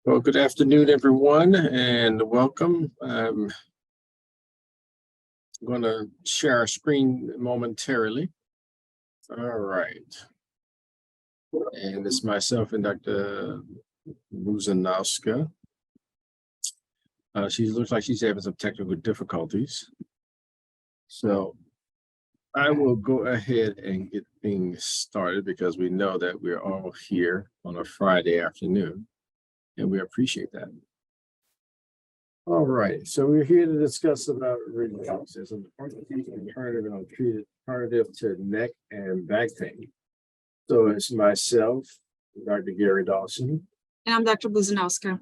Well, good afternoon, everyone, and welcome. I'm going to share our screen momentarily. All right. And it's myself and Dr. Buzanowska. She looks like she's having some technical difficulties. So I will go ahead and get things started because we know that we're all here on a Friday afternoon, and we appreciate that. All right, so we're here to discuss about Regenexx as an orthopedic alternative to neck and back pain. So it's myself, Dr. Gary Dawson. And I'm Dr. Buzanowska.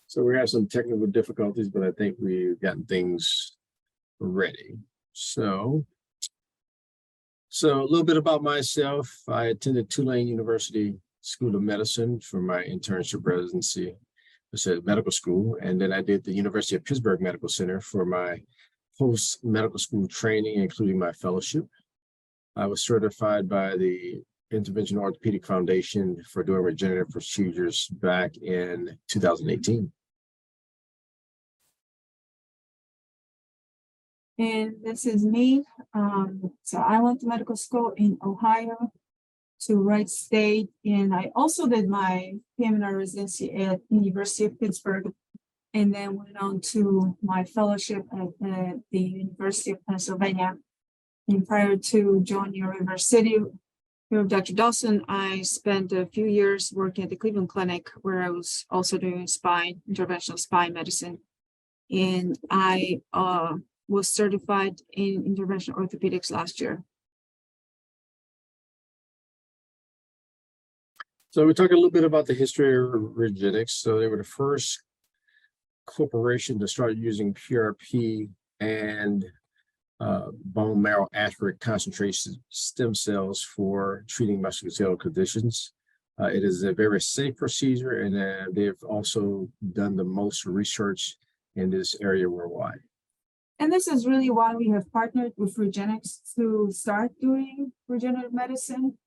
So we have some technical difficulties, but I think we've gotten things ready. So a little bit about myself. I attended Tulane University School of Medicine for my internship residency. It's a medical school, and then I did the University of Pittsburgh Medical Center for my post-medical school training, including my fellowship. I was certified by the Interventional Orthopedic Foundation for doing regenerative procedures back in 2018. And this is me. So I went to medical school in Ohio to Wright State, and I also did my PMR residency at University of Pittsburgh, and then went on to my fellowship at the University of Pennsylvania. And prior to joining River City with Dr. Dawson, I spent a few years working at the Cleveland Clinic, where I was also doing interventional spine medicine. And I was certified in interventional orthopedics last year. So we talked a little bit about the history of Regenexx. So they were the first corporation to start using PRP and bone marrow aspirate concentration stem cells for treating musculoskeletal conditions. It is a very safe procedure, and they've also done the most research in this area worldwide. And this is really why we have partnered with Regenexx to start doing regenerative medicine,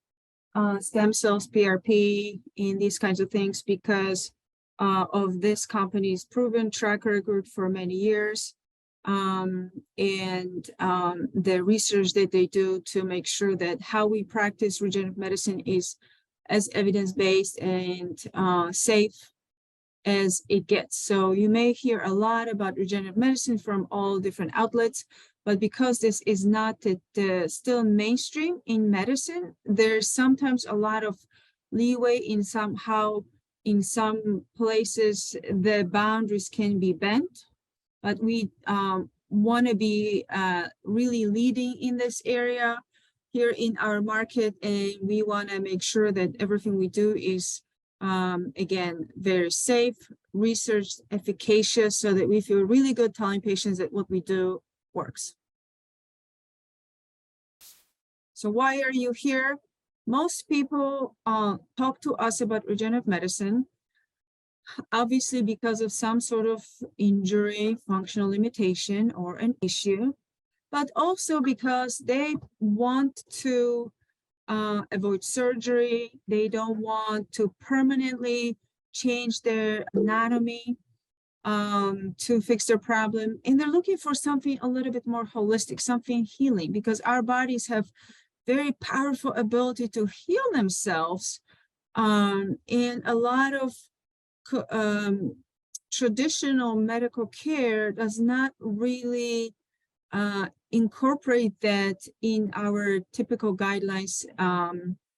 stem cells, PRP, and these kinds of things, because of this company's proven track record for many years, and the research that they do to make sure that how we practice regenerative medicine is as evidence-based and safe as it gets. So you may hear a lot about regenerative medicine from all different outlets, but because this is not still mainstream in medicine, there's sometimes a lot of leeway in some places the boundaries can be bent, but we want to be really leading in this area here in our market, and we want to make sure that everything we do is again, very safe, researched, efficacious, so that we feel really good telling patients that what we do works. So why are you here? Most people talk to us about regenerative medicine, obviously because of some sort of injury, functional limitation, or an issue, but also because they want to avoid surgery. They don't want to permanently change their anatomy to fix their problem. And they're looking for something a little bit more holistic, something healing, because our bodies have very powerful ability to heal themselves. And a lot of traditional medical care does not really incorporate that in our typical guidelines,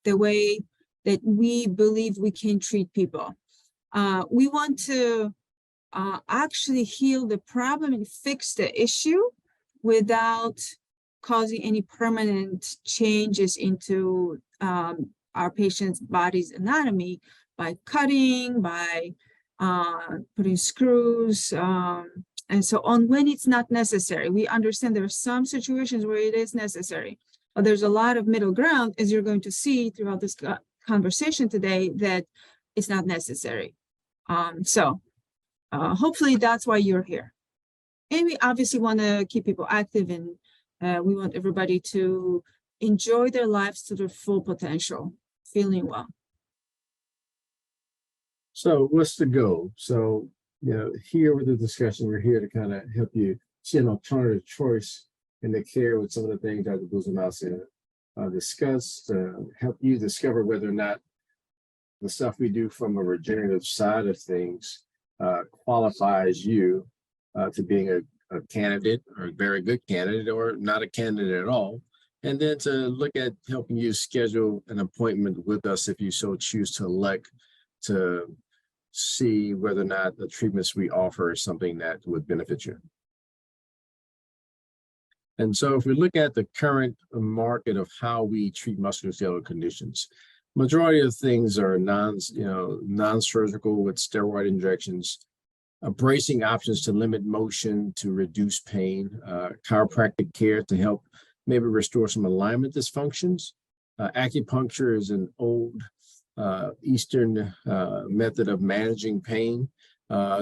the way that we believe we can treat people. We want to actually heal the problem and fix the issue without causing any permanent changes into our patient's body's anatomy by cutting, by putting screws, and so on, when it's not necessary. We understand there are some situations where it is necessary, but there's a lot of middle ground, as you're going to see throughout this conversation today, that it's not necessary. Hopefully that's why you're here. And we obviously want to keep people active, and we want everybody to enjoy their lives to their full potential, feeling well. So what's the goal? So, here with the discussion, we're here to kind of help you see an alternative choice in the care with some of the things Dr. Busenhaus discussed, help you discover whether or not the stuff we do from a regenerative side of things qualifies you to being a candidate, or a very good candidate, or not a candidate at all. And then to look at helping you schedule an appointment with us if you so choose to elect to see whether or not the treatments we offer is something that would benefit you. And so if we look at the current market of how we treat musculoskeletal conditions, majority of things are non-surgical with steroid injections, bracing options to limit motion to reduce pain, chiropractic care to help maybe restore some alignment dysfunctions. Acupuncture is an old Eastern method of managing pain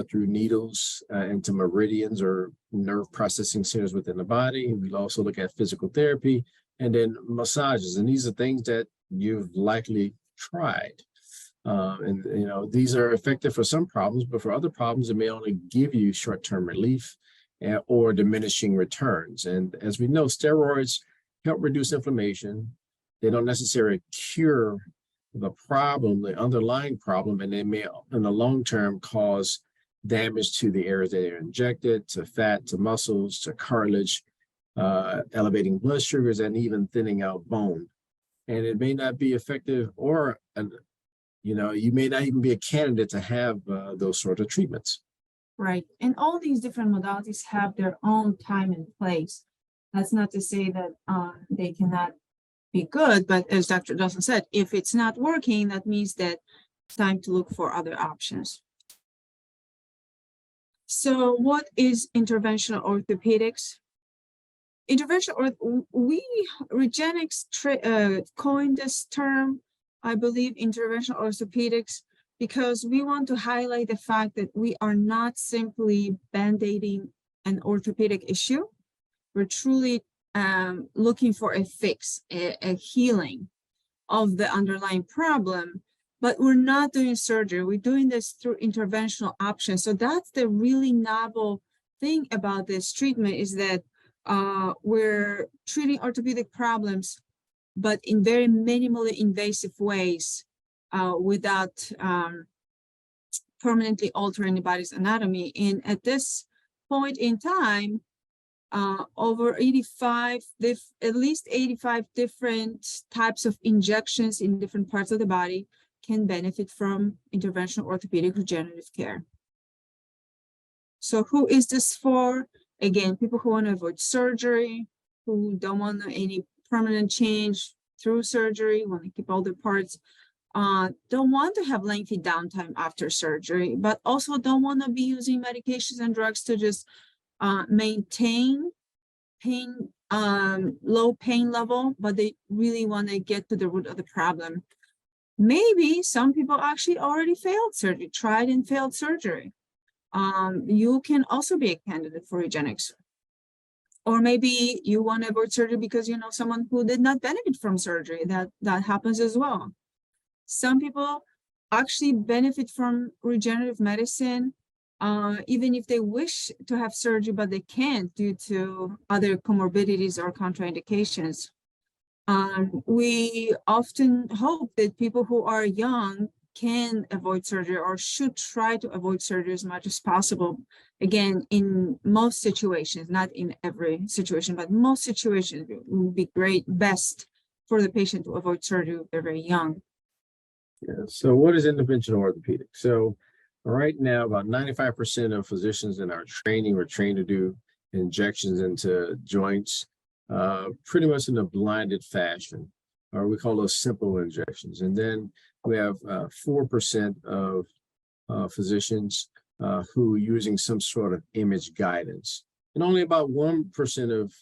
through needles into meridians or nerve processing centers within the body. We'll also look at physical therapy and then massages. And these are things that you've likely tried. These are effective for some problems, but for other problems, it may only give you short-term relief or diminishing returns. And as we know, steroids help reduce inflammation. They don't necessarily cure the problem, the underlying problem, and they may, in the long term, cause damage to the areas that are injected, to fat, to muscles, to cartilage, elevating blood sugars, and even thinning out bone. And it may not be effective, or you may not even be a candidate to have those sort of treatments. Right. And all these different modalities have their own time and place. That's not to say that they cannot be good, but as Dr. Dawson said, if it's not working, that means that it's time to look for other options. So what is interventional orthopedics? Regenexx coined this term, I believe, interventional orthopedics, because we want to highlight the fact that we are not simply band-aiding an orthopedic issue. We're truly looking for a fix, a healing of the underlying problem, but we're not doing surgery. We're doing this through interventional options. So that's the really novel thing about this treatment, is that we're treating orthopedic problems, but in very minimally invasive ways without permanently altering the body's anatomy. And at this point in time, over at least 85 different types of injections in different parts of the body can benefit from interventional orthopedic regenerative care. So who is this for? Again, people who want to avoid surgery, who don't want any permanent change through surgery, want to keep all their parts, don't want to have lengthy downtime after surgery, but also don't want to be using medications and drugs to just maintain pain, low pain level, but they really want to get to the root of the problem. Maybe some people actually already failed surgery, tried and failed surgery. You can also be a candidate for Regenexx. Or maybe you want to avoid surgery because you know someone who did not benefit from surgery. That happens as well. Some people actually benefit from regenerative medicine, even if they wish to have surgery, but they can't due to other comorbidities or contraindications. We often hope that people who are young can avoid surgery or should try to avoid surgery as much as possible. Again, in most situations, not in every situation, but most situations, it would be best for the patient to avoid surgery if they're very young. Yeah. So what is interventional orthopedic? So right now, about 95% of physicians in our training were trained to do injections into joints, pretty much in a blinded fashion, or we call those simple injections. And then we have 4% of physicians who are using some sort of image guidance. And only about 1% of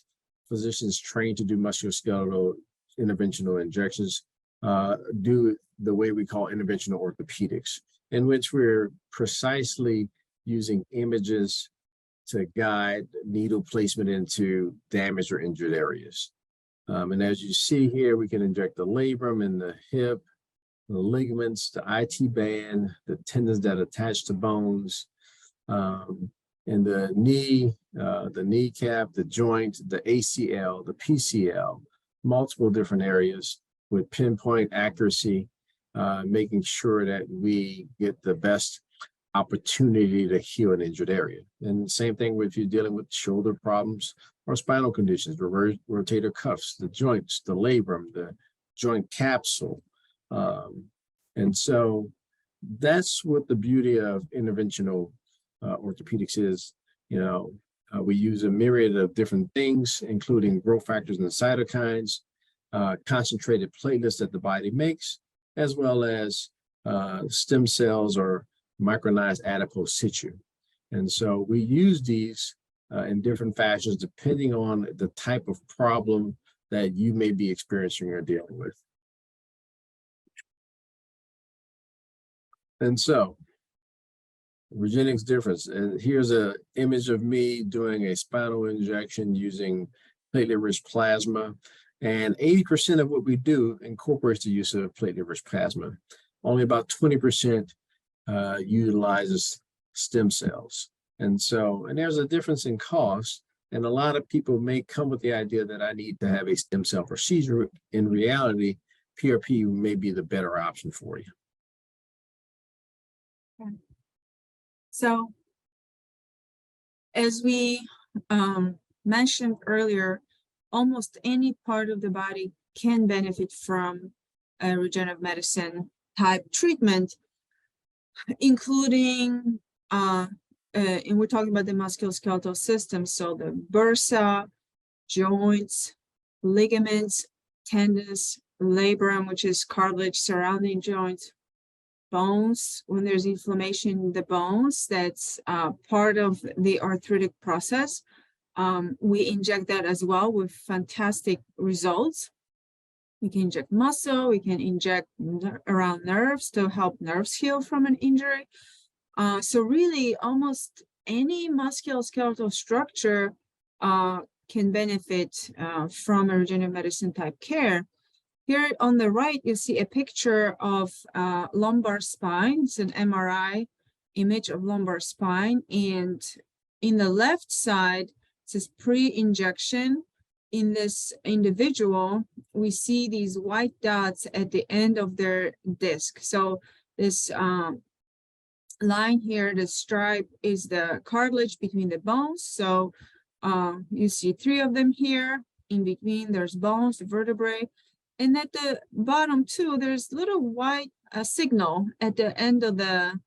physicians trained to do musculoskeletal interventional injections do the way we call interventional orthopedics, in which we're precisely using images to guide needle placement into damaged or injured areas. And as you see here, we can inject the labrum in the hip, the ligaments, the IT band, the tendons that attach to bones, and the knee, the kneecap, the joint, the ACL, the PCL, multiple different areas with pinpoint accuracy, making sure that we get the best opportunity to heal an injured area. And same thing if you're dealing with shoulder problems or spinal conditions, rotator cuffs, the joints, the labrum, the joint capsule. And so that's what the beauty of interventional orthopedics is. You know, we use a myriad of different things, including growth factors and cytokines, concentrated platelets that the body makes, as well as stem cells or micronized adipose tissue. And so we use these in different fashions depending on the type of problem that you may be experiencing or dealing with. And so, Regenexx difference. And here's an image of me doing a spinal injection using platelet-rich plasma. And 80% of what we do incorporates the use of platelet-rich plasma. Only about 20% utilizes stem cells. And so, and there's a difference in cost. And a lot of people may come with the idea that I need to have a stem cell procedure. In reality, PRP may be the better option for you. Okay. So, as we mentioned earlier, almost any part of the body can benefit from a regenerative medicine type treatment, including, and we're talking about the musculoskeletal system, so the bursa, joints, ligaments, tendons, labrum, which is cartilage surrounding joints, bones. When there's inflammation in the bones, that's part of the arthritic process. We inject that as well with fantastic results. We can inject muscle, we can inject around nerves to help nerves heal from an injury. So really, almost any musculoskeletal structure can benefit from a regenerative medicine type care. Here on the right, you see a picture of lumbar spine. It's an MRI image of lumbar spine. And in the left side, it says pre-injection. In this individual, we see these white dots at the end of their disc. So this line here, the stripe, is the cartilage between the bones. So you see 3 of them here. In between, there's bones, the vertebrae. And at the bottom too, there's little white signal at the end of the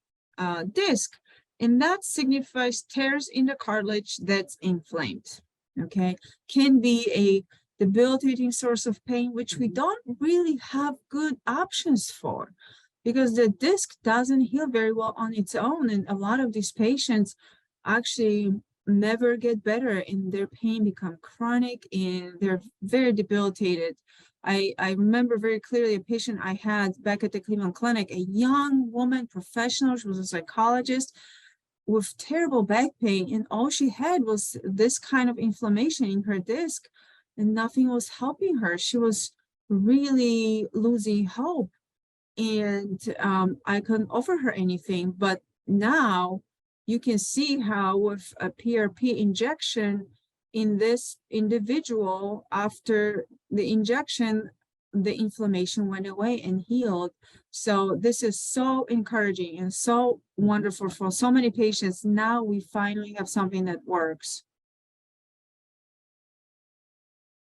disc, and that signifies tears in the cartilage that's inflamed. Okay, can be a debilitating source of pain, which we don't really have good options for, because the disc doesn't heal very well on its own, and a lot of these patients actually never get better, and their pain become chronic, and they're very debilitated. I remember very clearly a patient I had back at the Cleveland Clinic, a young woman, professional, she was a psychologist, with terrible back pain, and all she had was this kind of inflammation in her disc, and nothing was helping her. She was really losing hope, and I couldn't offer her anything. But now you can see how with a PRP injection in this individual, after the injection, the inflammation went away and healed. So this is so encouraging and so wonderful for so many patients. Now we finally have something that works.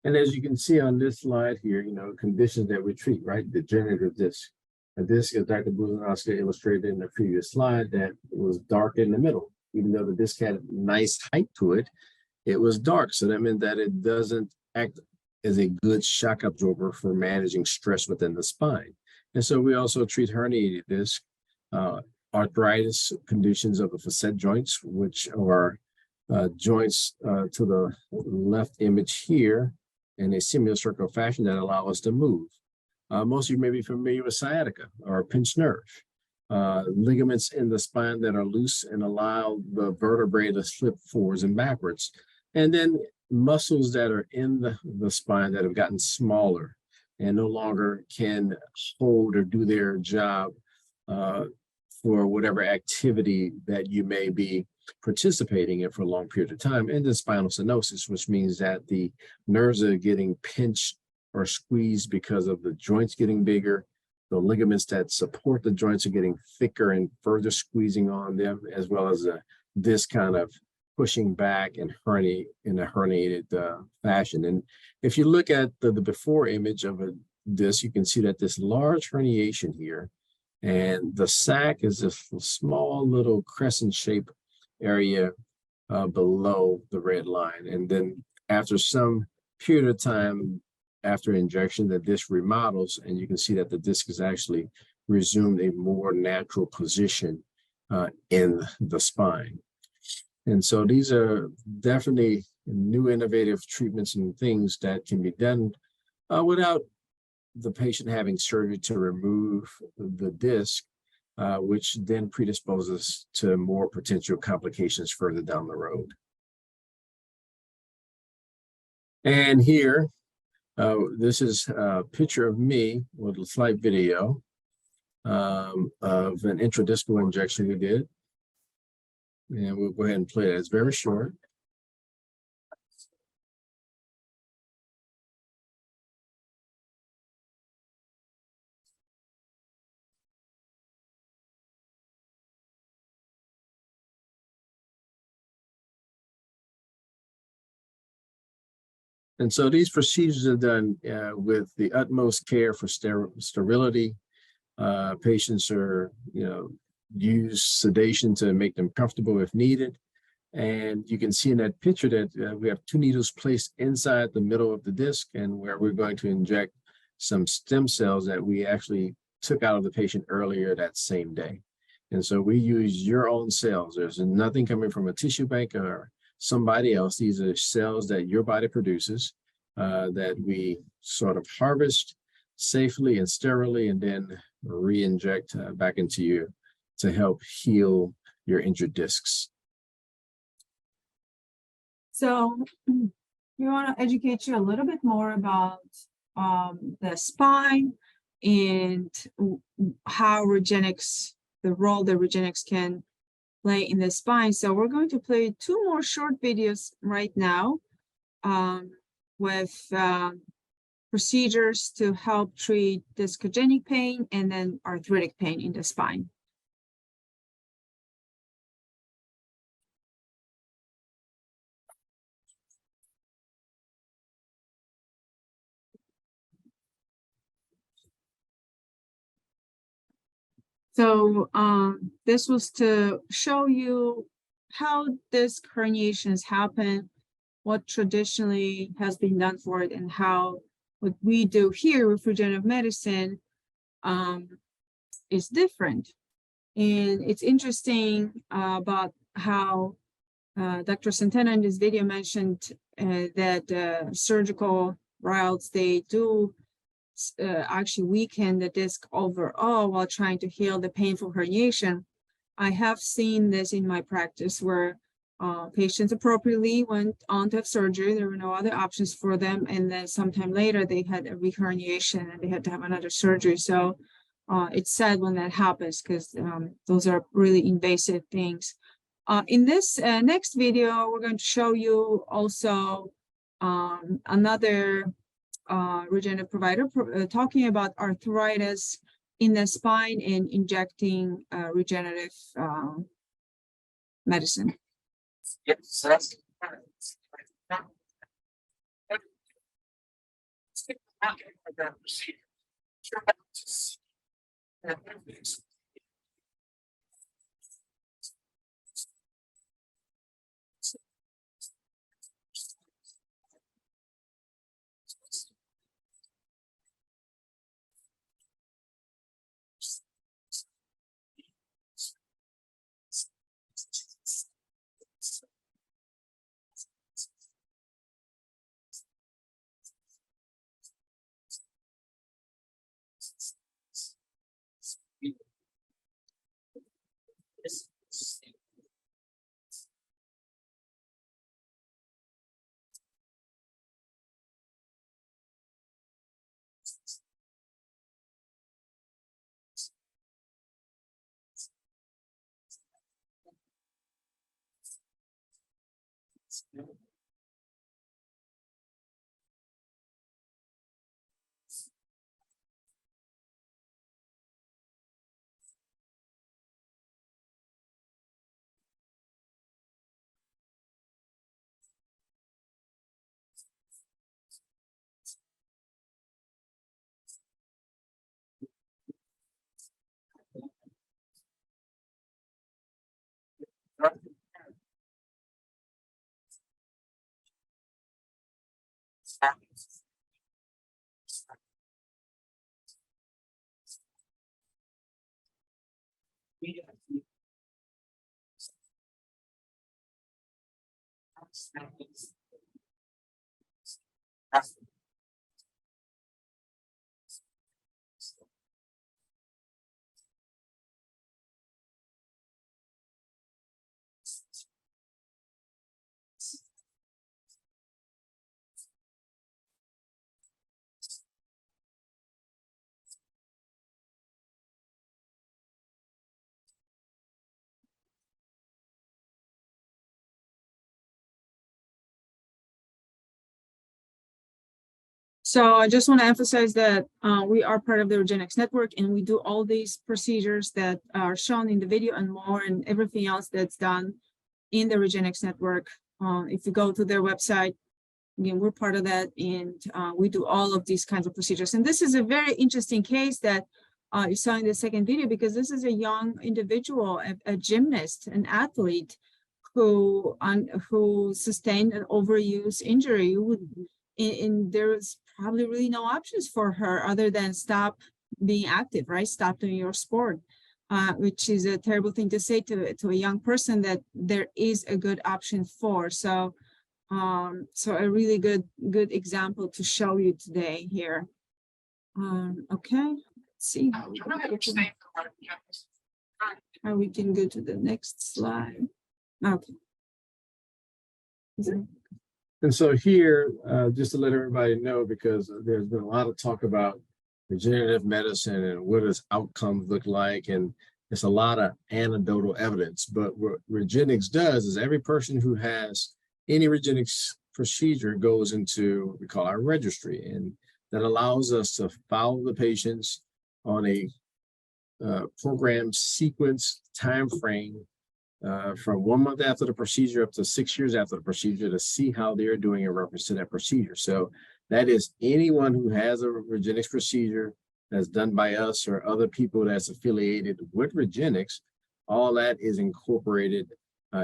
And as you can see on this slide here, you know, conditions that we treat, right? Degenerative disc. A disc, as Dr. Buzanowski illustrated in the previous slide, that was dark in the middle. Even though the disc had nice height to it, it was dark. So that meant that it doesn't act as a good shock absorber for managing stress within the spine. And so we also treat herniated disc, arthritis conditions of the facet joints, which are joints to the left image here in a semicircular fashion that allow us to move. Most of you may be familiar with sciatica or a pinched nerve. Ligaments in the spine that are loose and allow the vertebrae to slip forwards and backwards. And then muscles that are in the spine that have gotten smaller and no longer can hold or do their job for whatever activity that you may be participating in for a long period of time, and then spinal stenosis, which means that the nerves are getting pinched or squeezed because of the joints getting bigger. The ligaments that support the joints are getting thicker and further squeezing on them, as well as this kind of pushing back and herniate in a herniated fashion. And if you look at the before image of this, you can see that this large herniation here, and the sac is this small little crescent shape area below the red line. And then after some period of time after injection, the disc remodels, and you can see that the disc has actually resumed a more natural position in the spine. And so these are definitely new innovative treatments and things that can be done without the patient having surgery to remove the disc, which then predisposes to more potential complications further down the road. And here, this is a picture of me with a slight video of an intradiscal injection we did. And we'll go ahead and play it. It's very short. And so these procedures are done with the utmost care for sterility. Patients are, use sedation to make them comfortable if needed. And you can see in that picture that we have 2 needles placed inside the middle of the disc, and where we're going to inject some stem cells that we actually took out of the patient earlier that same day. And so we use your own cells. There's nothing coming from a tissue bank or somebody else. These are cells that your body produces that we sort of harvest safely and sterilely, and then re-inject back into you to help heal your injured discs. So we want to educate you a little bit more about the spine and how Regenexx, the role that Regenexx can play in the spine. So we're going to play 2 more short videos right now with procedures to help treat discogenic pain and then arthritic pain in the spine. So this was to show you how disc herniations happen, what traditionally has been done for it, and how what we do here with regenerative medicine is different. And it's interesting about how Dr. Santana in this video mentioned that surgical routes, they do actually weaken the disc overall while trying to heal the painful herniation. I have seen this in my practice where patients appropriately went on to have surgery. There were no other options for them. And then sometime later, they had a reherniation and they had to have another surgery. So it's sad when that happens because those are really invasive things. In this next video, we're going to show you also another regenerative provider talking about arthritis in the spine and injecting regenerative medicine. Yes, that's So I just want to emphasize that we are part of the Regenexx network, and we do all these procedures that are shown in the video and more, and everything else that's done in the Regenexx network. If you go to their website, again, we're part of that, and we do all of these kinds of procedures. And this is a very interesting case that you saw in the second video, because this is a young individual, a gymnast, an athlete who sustained an overuse injury. And there's probably really no options for her other than stop being active, right? Stop doing your sport, which is a terrible thing to say to a young person that there is a good option for. So, so a really good example to show you today here. Okay, let's see how we can go to the next slide. Okay. And so here, just to let everybody know, because there's been a lot of talk about regenerative medicine and what does outcomes look like, and there's a lot of anecdotal evidence. But what Regenexx does is every person who has any Regenexx procedure goes into what we call our registry, and that allows us to follow the patients on a program sequence time frame from 1 month after the procedure up to 6 years after the procedure to see how they're doing in reference to that procedure. So that is anyone who has a Regenexx procedure that's done by us or other people that's affiliated with Regenexx, all that is incorporated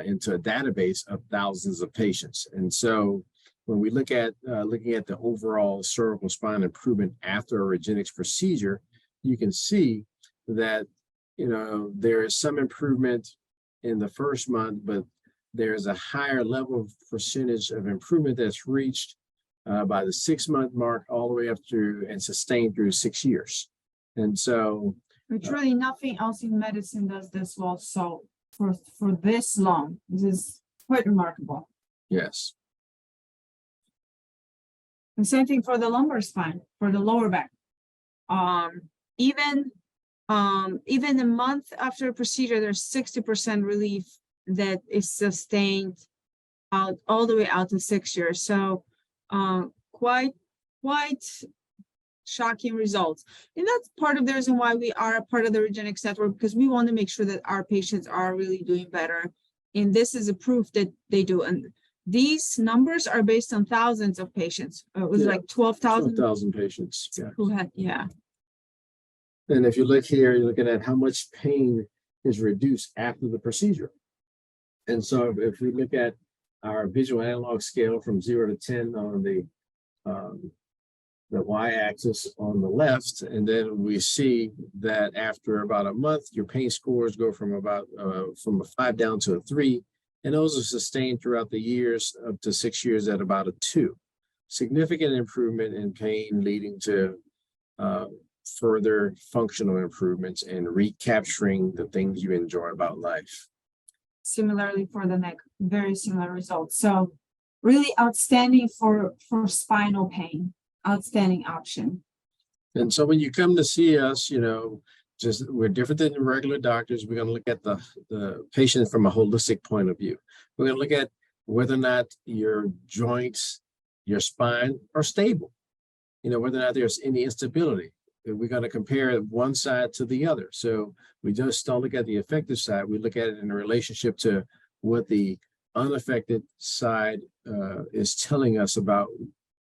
into a database of thousands of patients. And so when we look at looking at the overall cervical spine improvement after a Regenexx procedure, you can see that, you know, there is some improvement in the first month, but there's a higher level of percentage of improvement that's reached by the 6 month mark all the way up through and sustained through 6 years. And so Which really nothing else in medicine does this well. So for this long, this is quite remarkable. yes. And same thing for the lumbar spine, for the lower back. Even a month after a procedure, there's 60% relief that is sustained out all the way out to 6 years. So quite shocking results. And that's part of the reason why we are a part of the Regenexx network, because we want to make sure that our patients are really doing better. And this is a proof that they do. And these numbers are based on thousands of patients. It was like 12,000 patients. Yeah. who had, yeah. And if you look here, you're looking at how much pain is reduced after the procedure. And so if we look at our visual analog scale from 0 to 10 on the y-axis on the left, and then we see that after about a month, your pain scores go from about from a 5 down to a 3, and those are sustained throughout the years up to 6 years at about a 2. Significant improvement in pain leading to further functional improvements and recapturing the things you enjoy about life. Similarly for the neck, very similar results. So really outstanding for spinal pain, outstanding option. And so when you come to see us, you know, just we're different than regular doctors. We're going to look at the patient from a holistic point of view. We're going to look at whether or not your joints, your spine are stable, whether or not there's any instability. We're going to compare one side to the other. So we just don't look at the affected side. We look at it in a relationship to what the unaffected side is telling us about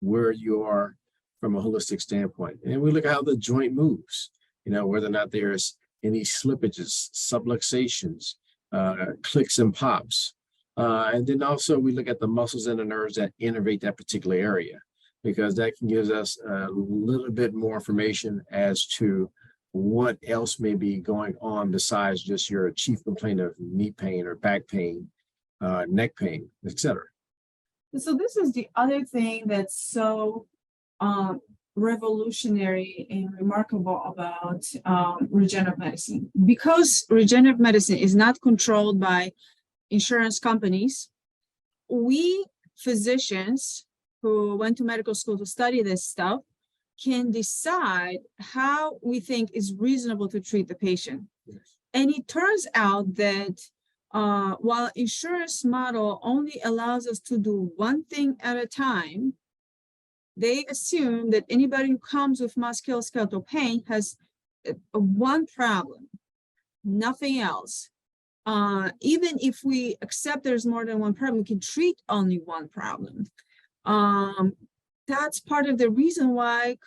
where you are from a holistic standpoint. And we look at how the joint moves, whether or not there's any slippages, subluxations, clicks and pops. And then also we look at the muscles and the nerves that innervate that particular area, because that can give us a little bit more information as to what else may be going on besides just your chief complaint of knee pain or back pain, neck pain, etc. So this is the other thing that's so revolutionary and remarkable about regenerative medicine. Because regenerative medicine is not controlled by insurance companies, we physicians who went to medical school to study this stuff can decide how we think is reasonable to treat the patient. Yes. And it turns out that while insurance model only allows us to do one thing at a time, they assume that anybody who comes with musculoskeletal pain has one problem, nothing else. Even if we accept there's more than one problem, we can treat only one problem. That's part of the reason why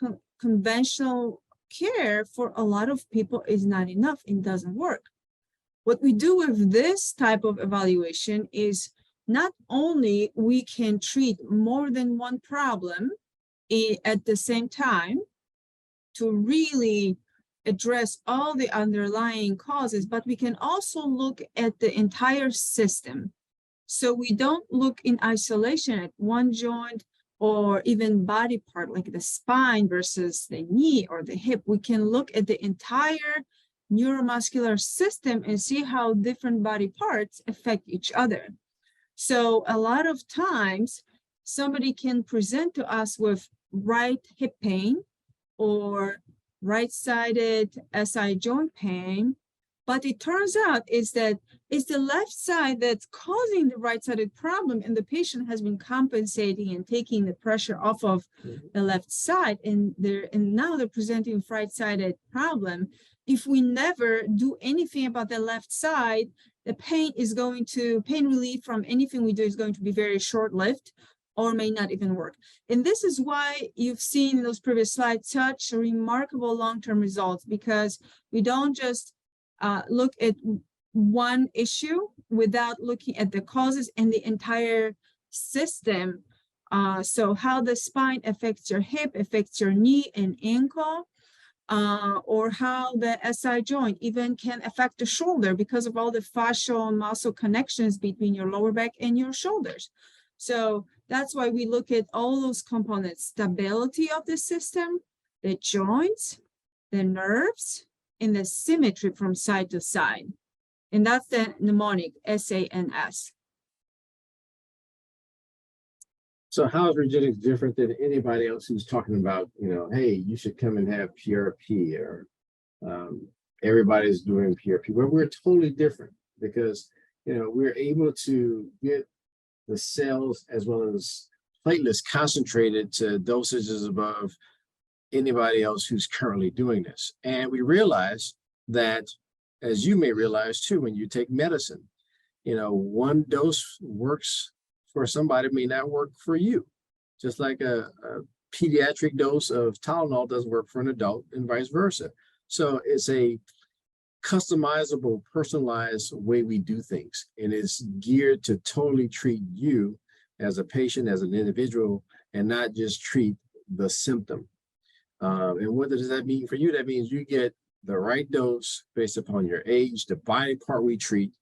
conventional care for a lot of people is not enough and doesn't work. What we do with this type of evaluation is not only we can treat more than one problem at the same time to really address all the underlying causes, but we can also look at the entire system. So we don't look in isolation at one joint or even body part like the spine versus the knee or the hip. We can look at the entire neuromuscular system and see how different body parts affect each other. So a lot of times somebody can present to us with right hip pain or right-sided SI joint pain, but it turns out is that it's the left side that's causing the right-sided problem, and the patient has been compensating and taking the pressure off of the left side, and now they're presenting with right-sided problem. If we never do anything about the left side, the pain relief from anything we do is going to be very short-lived or may not even work. And this is why you've seen in those previous slides such remarkable long-term results, because we don't just look at one issue without looking at the causes and the entire system. So how the spine affects your hip, affects your knee and ankle, or how the SI joint even can affect the shoulder because of all the fascial and muscle connections between your lower back and your shoulders. So that's why we look at all those components: stability of the system, the joints, the nerves, and the symmetry from side to side. And that's the mnemonic SANS. So how is Regenexx different than anybody else who's talking about, hey, you should come and have PRP, or everybody's doing PRP? Well, we're totally different because, we're able to get the cells as well as platelets concentrated to dosages above anybody else who's currently doing this. And we realize that, as you may realize too, when you take medicine, one dose works for somebody, may not work for you. Just like a pediatric dose of Tylenol doesn't work for an adult and vice versa. So it's a customizable, personalized way we do things, and it's geared to totally treat you as a patient, as an individual, and not just treat the symptom. And what does that mean for you? That means you get the right dose based upon your age, the body part we treat,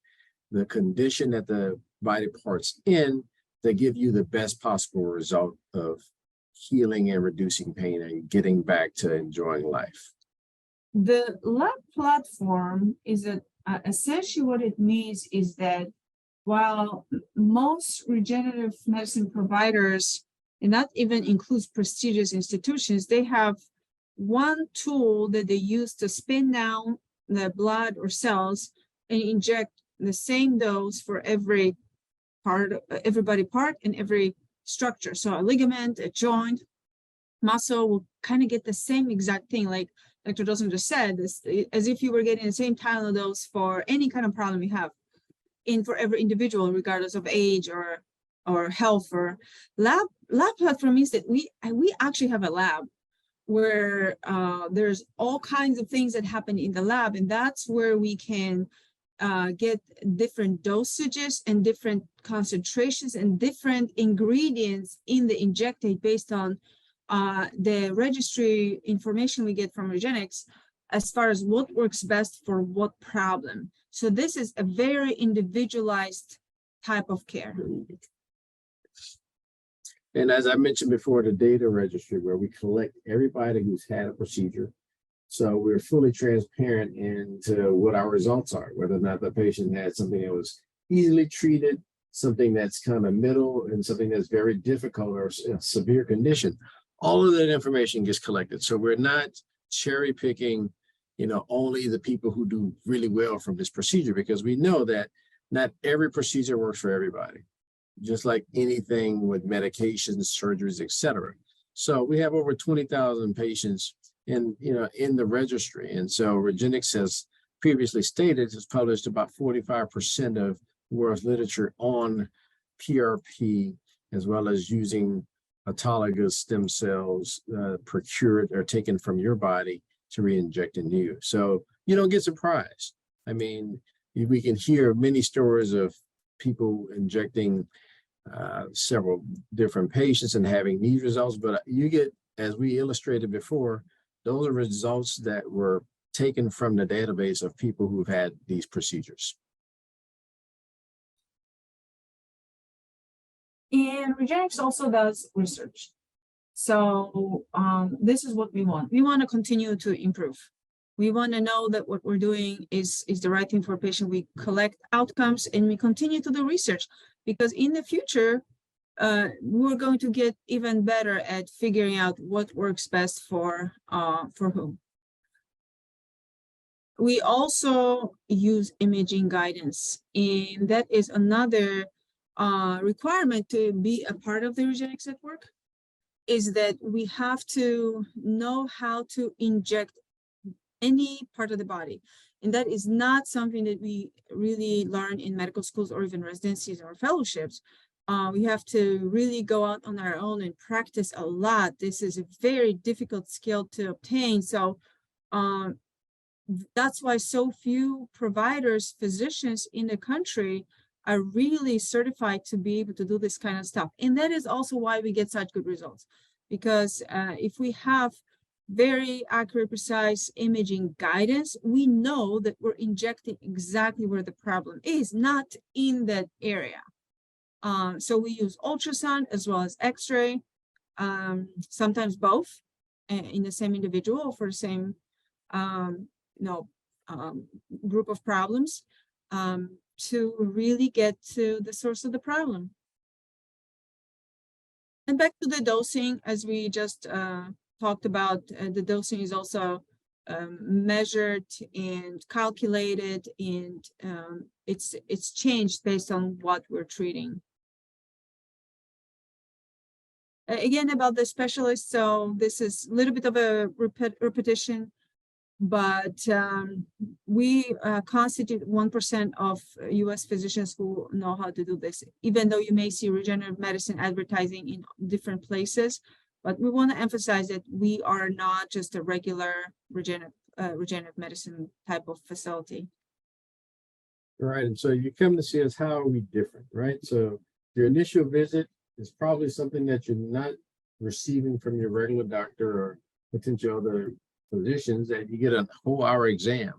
the condition that the body part's in, that give you the best possible result of healing and reducing pain and getting back to enjoying life. The lab platform is essentially what it means is that while most regenerative medicine providers, and that even includes prestigious institutions, they have one tool that they use to spin down the blood or cells and inject the same dose for every every part and every structure. So a ligament, a joint, muscle will kind of get the same exact thing, like Dr. Dawson just said, this, as if you were getting the same Tylenol dose for any kind of problem you have for every individual, regardless of age or health. Or lab platform means that we actually have a lab where there's all kinds of things that happen in the lab, and that's where we can get different dosages and different concentrations and different ingredients in the injectate based on the registry information we get from Regenexx as far as what works best for what problem. So this is a very individualized type of care. And as I mentioned before, the data registry where we collect everybody who's had a procedure. So we're fully transparent into what our results are, whether or not the patient had something that was easily treated, something that's kind of middle, and something that's very difficult or a severe condition. All of that information gets collected. So we're not cherry picking, only the people who do really well from this procedure, because we know that not every procedure works for everybody, just like anything with medications, surgeries, etc. So we have over 20,000 patients in the registry. And so Regenexx has previously stated, has published about 45% of world's literature on PRP, as well as using autologous stem cells procured or taken from your body to re-inject in you. So you don't get surprised. I mean, we can hear many stories of people injecting several different patients and having these results, but you get, as we illustrated before, those are results that were taken from the database of people who've had these procedures. And Regenexx also does research. So this is what we want. We want to continue to improve. We want to know that what we're doing is the right thing for a patient. We collect outcomes and we continue to do research, because in the future, we're going to get even better at figuring out what works best for whom. We also use imaging guidance, and that is another requirement to be a part of the Regenexx network, is that we have to know how to inject any part of the body. And that is not something that we really learn in medical schools or even residencies or fellowships. We have to really go out on our own and practice a lot. This is a very difficult skill to obtain. So that's why so few providers, physicians in the country are really certified to be able to do this kind of stuff. And that is also why we get such good results. Because if we have very accurate, precise imaging guidance, we know that we're injecting exactly where the problem is, not in that area. So we use ultrasound as well as X-ray, sometimes both in the same individual for the same group of problems, to really get to the source of the problem. And back to the dosing, as we just talked about, the dosing is also measured and calculated, and it's changed based on what we're treating. Again, about the specialist, so this is a little bit of a repetition, but we constitute 1% of US physicians who know how to do this, even though you may see regenerative medicine advertising in different places. But we want to emphasize that we are not just a regular regenerative medicine type of facility. All right, and so you come to see us, how are we different, right? So your initial visit is probably something that you're not receiving from your regular doctor or potential other physicians, that you get a whole hour exam.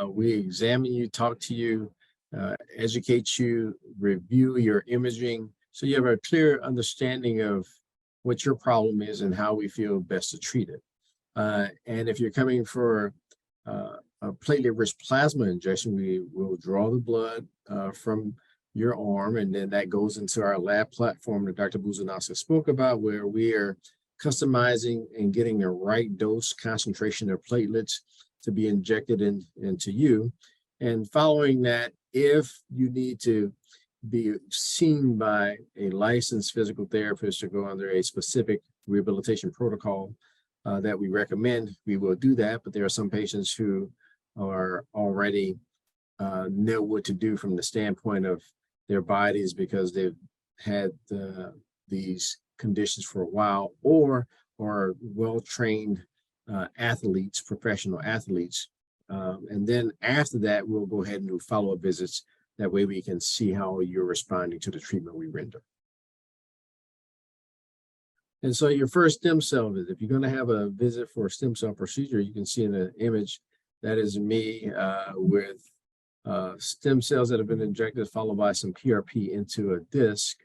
We examine you, talk to you, educate you, review your imaging, so you have a clear understanding of what your problem is and how we feel best to treat it. And if you're coming for a platelet-rich plasma injection, we will draw the blood from your arm, and then that goes into our lab platform that Dr. Buzanowska spoke about, where we are customizing and getting the right dose concentration of platelets to be injected into you. And following that, if you need to be seen by a licensed physical therapist to go under a specific rehabilitation protocol that we recommend, we will do that. But there are some patients who are already know what to do from the standpoint of their bodies because they've had these conditions for a while, or are well-trained athletes, professional athletes. And then after that, we'll go ahead and do follow-up visits. That way we can see how you're responding to the treatment we render. And so your first stem cell visit, if you're going to have a visit for a stem cell procedure, you can see in the image, that is me with stem cells that have been injected, followed by some PRP into a disc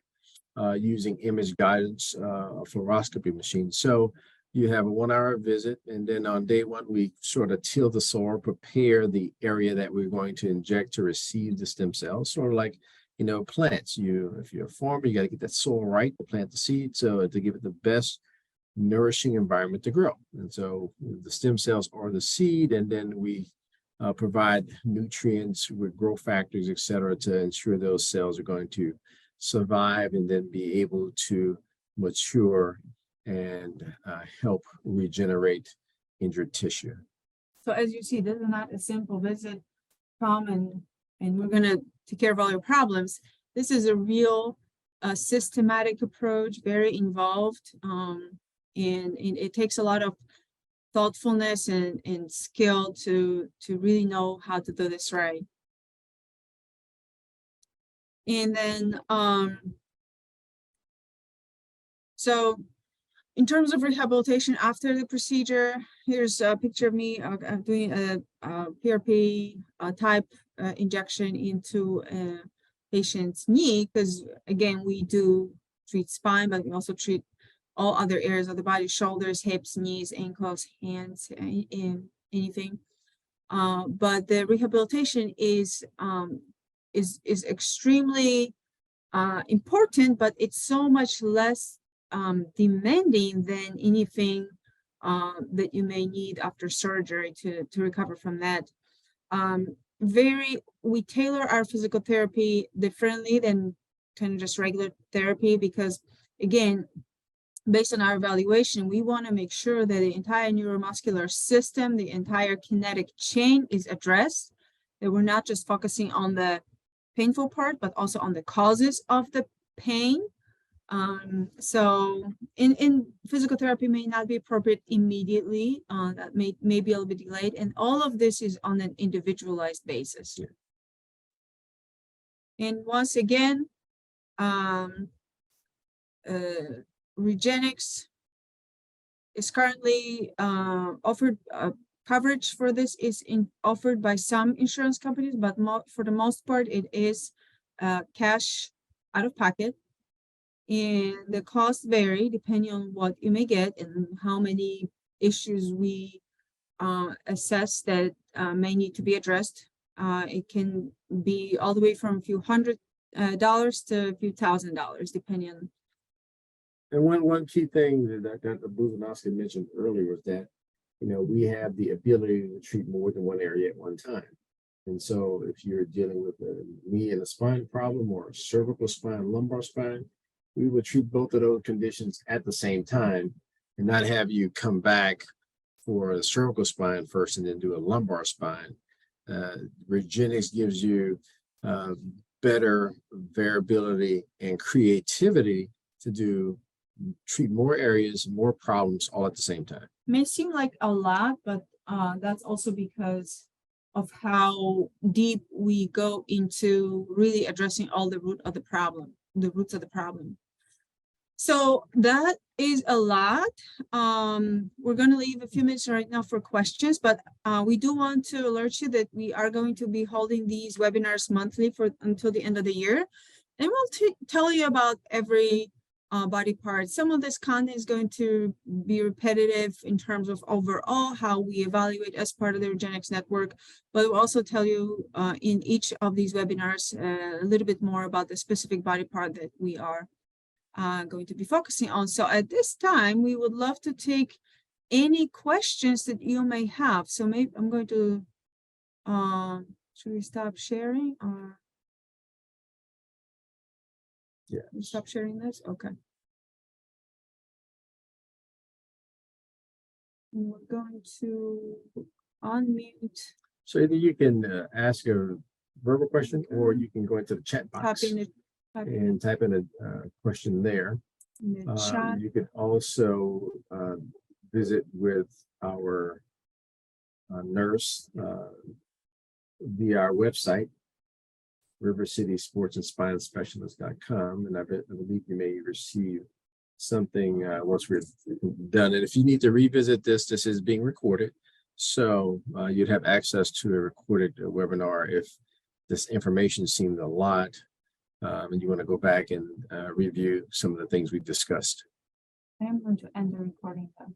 using image guidance, a fluoroscopy machine. So you have a 1 hour visit, and then on day one, we sort of till the soil, prepare the area that we're going to inject to receive the stem cells, sort of like, you know, plants. If you're a farmer, you got to get that soil right to plant the seed, so to give it the best nourishing environment to grow. And so the stem cells are the seed, and then we provide nutrients with growth factors, et cetera, to ensure those cells are going to survive and then be able to mature and help regenerate injured tissue. So as you see, this is not a simple visit, come and we're gonna take care of all your problems. This is a real systematic approach, very involved, and it takes a lot of thoughtfulness and skill to really know how to do this right. And then so in terms of rehabilitation after the procedure, here's a picture of me doing a PRP type injection into a patient's knee, because again, we do treat spine, but we also treat all other areas of the body: shoulders, hips, knees, ankles, hands, anything. But the rehabilitation is extremely important, but it's so much less demanding than anything that you may need after surgery to recover from that. We tailor our physical therapy differently than kind of just regular therapy, because again, based on our evaluation, we want to make sure that the entire neuromuscular system, the entire kinetic chain is addressed, that we're not just focusing on the painful part, but also on the causes of the pain. So in physical therapy may not be appropriate immediately, that may be a little bit delayed, and all of this is on an individualized basis. Yeah. And once again, Regenexx is currently offered coverage for this is offered by some insurance companies, but for the most part, it is cash out of pocket. And the costs vary depending on what you may get and how many issues we assess that may need to be addressed. It can be all the way from a few $100 to a few $1,000, depending on. And one key thing that Dr. Buzanowski mentioned earlier was that, you know, we have the ability to treat more than one area at one time. And so if you're dealing with a knee and a spine problem, or a cervical spine, lumbar spine, we would treat both of those conditions at the same time and not have you come back for a cervical spine first and then do a lumbar spine. Regenexx gives you better variability and creativity to treat more areas, more problems all at the same time. May seem like a lot, but that's also because of how deep we go into really addressing all the roots of the problem. So that is a lot. We're going to leave a few minutes right now for questions, but we do want to alert you that we are going to be holding these webinars monthly until the end of the year. And we'll tell you about every body part. Some of this content is going to be repetitive in terms of overall how we evaluate as part of the Regenexx network, but we'll also tell you in each of these webinars a little bit more about the specific body part that we are going to be focusing on. So at this time, we would love to take any questions that you may have. So maybe I'm going to, should we stop sharing? Yeah. You stop sharing this? Okay. And we're going to unmute, So either you can ask a verbal question, or you can go into the chat box type in and type in a question there. the chat. You could also visit with our nurse via our website, rivercitysportsandspinespecialist.com, and I believe you may receive something once we're done. And if you need to revisit this is being recorded, so you'd have access to a recorded webinar if this information seemed a lot, and you want to go back and review some of the things we've discussed. I am going to end the recording though.